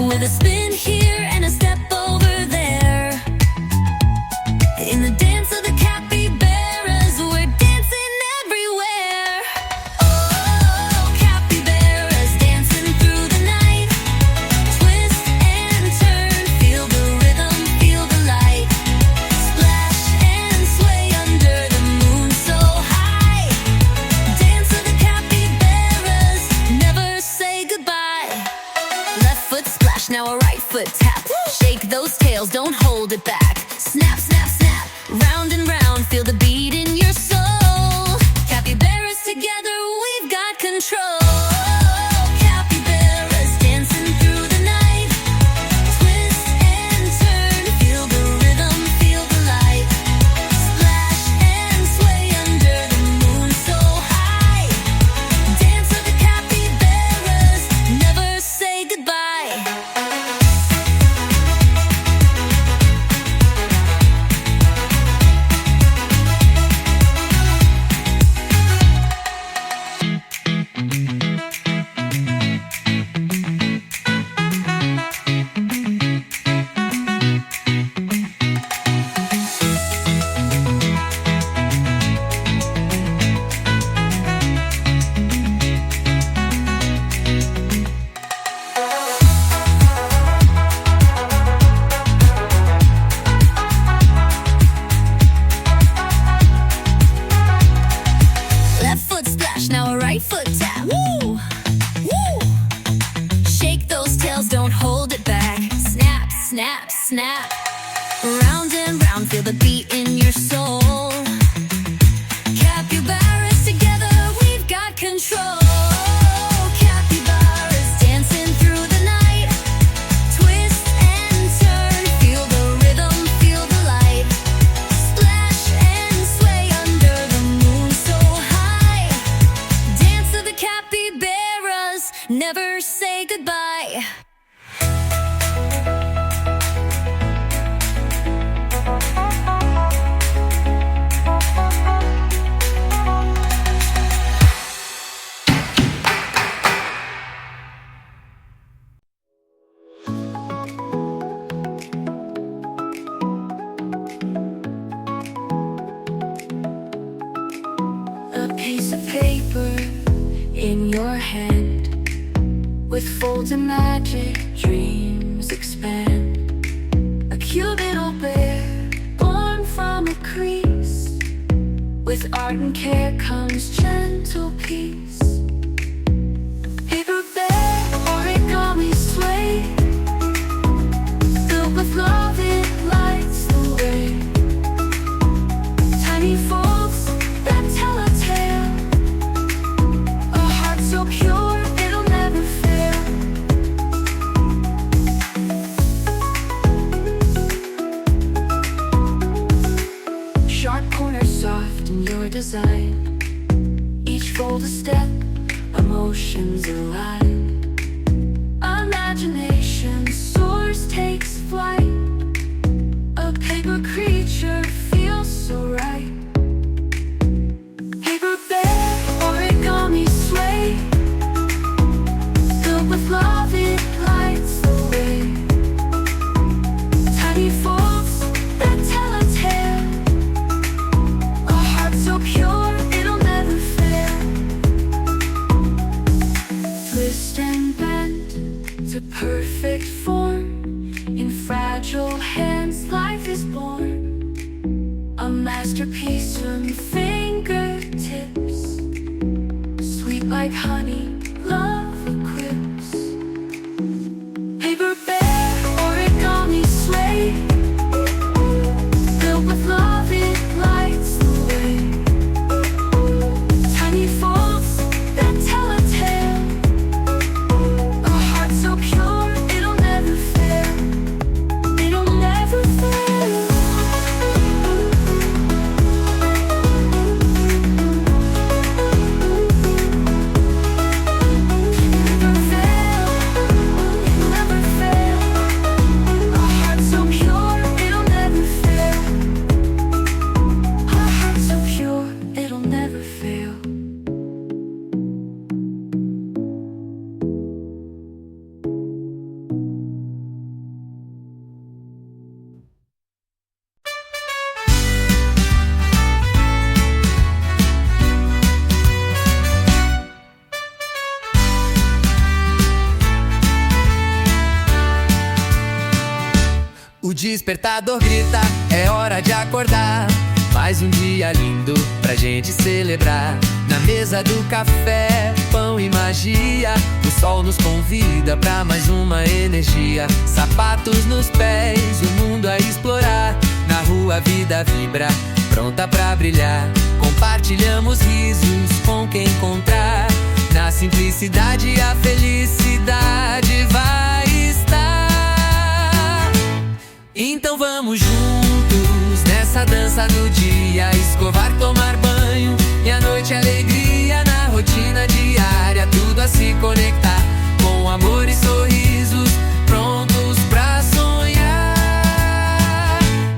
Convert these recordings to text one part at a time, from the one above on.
with a spin here and a step over there. In the dance of the capybaras, we're dancing everywhere. Oh, capybaras dancing through the night. Twist and turn, feel the rhythm, feel the light. Splash and sway under the moon so high. Dance of the capybaras, never say goodbye. Left foot splash, now a right foot tap. Shake those tails, don't hold it back. Snap, snap, snap, round and round, feel the beat in your soul. Capybaras together, we've got control. Capybaras dancing through the night. Twist and turn, feel the rhythm, feel the light. Splash and sway under the moon so high. Dance of the capybaras, never say goodbye. Left foot splash, now a right foot tap. Woo! Woo! Shake those tails, don't hold it back. Snap, snap, snap. Round and round, feel the beat in your soul. Capybaras together, we've got control. Capybaras dancing through the night. Twist and turn, feel the rhythm, feel the light. Splash and sway under the moon so high. Dance of the capybaras, never say goodbye. A piece of paper in your hand, with folds of magic, dreams expand. A cute little bear, born from a crease. With art and care comes gentle peace. Paper bear, origami sleigh, filled with love, it lights the way. Tiny folds that tell a tale, a heart so pure it'll never fail. Sharp corners soft in your design, each fold a step, emotions align. Imagination soars, takes flight. A paper creature feels so right. Paper bear, origami sleigh, filled with love, it lights the way. Tiny folds that tell a tale, a heart so pure it'll never fail. Twist and bend to perfect form, in fragile hands life is born. A masterpiece from fingertips, sweet like honey, love equips. Paper bear, origami sleigh, filled with love, it lights the way. Tiny folds that tell a tale, a heart so pure it'll never fail. It'll never fail. despertador grita, é hora de acordar. Mais um dia lindo pra gente celebrar. Na mesa do café, pão e magia, o sol nos convida pra mais uma energia. Sapatos nos pés, o mundo a explorar. Na rua a vida vibra, pronta pra brilhar. Compartilhamos risos com quem encontrar. Na simplicidade a felicidade vai estar. Então vamos juntos nessa dança do dia, escovar, tomar banho e à noite alegria. Na rotina diária tudo a se conectar, com amor e sorrisos, prontos pra sonhar.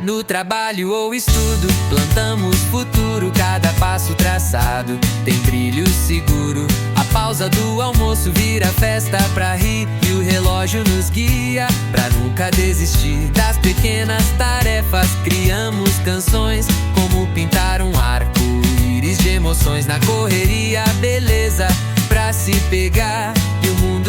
No trabalho ou estudo, plantamos futuro. Cada passo traçado tem brilho seguro. A pausa do almoço vira festa pra rir, e o relógio nos guia pra nunca desistir. Das pequenas tarefas criamos canções, como pintar um arco-íris de emoções. Na correria, beleza pra se pegar, e o mundo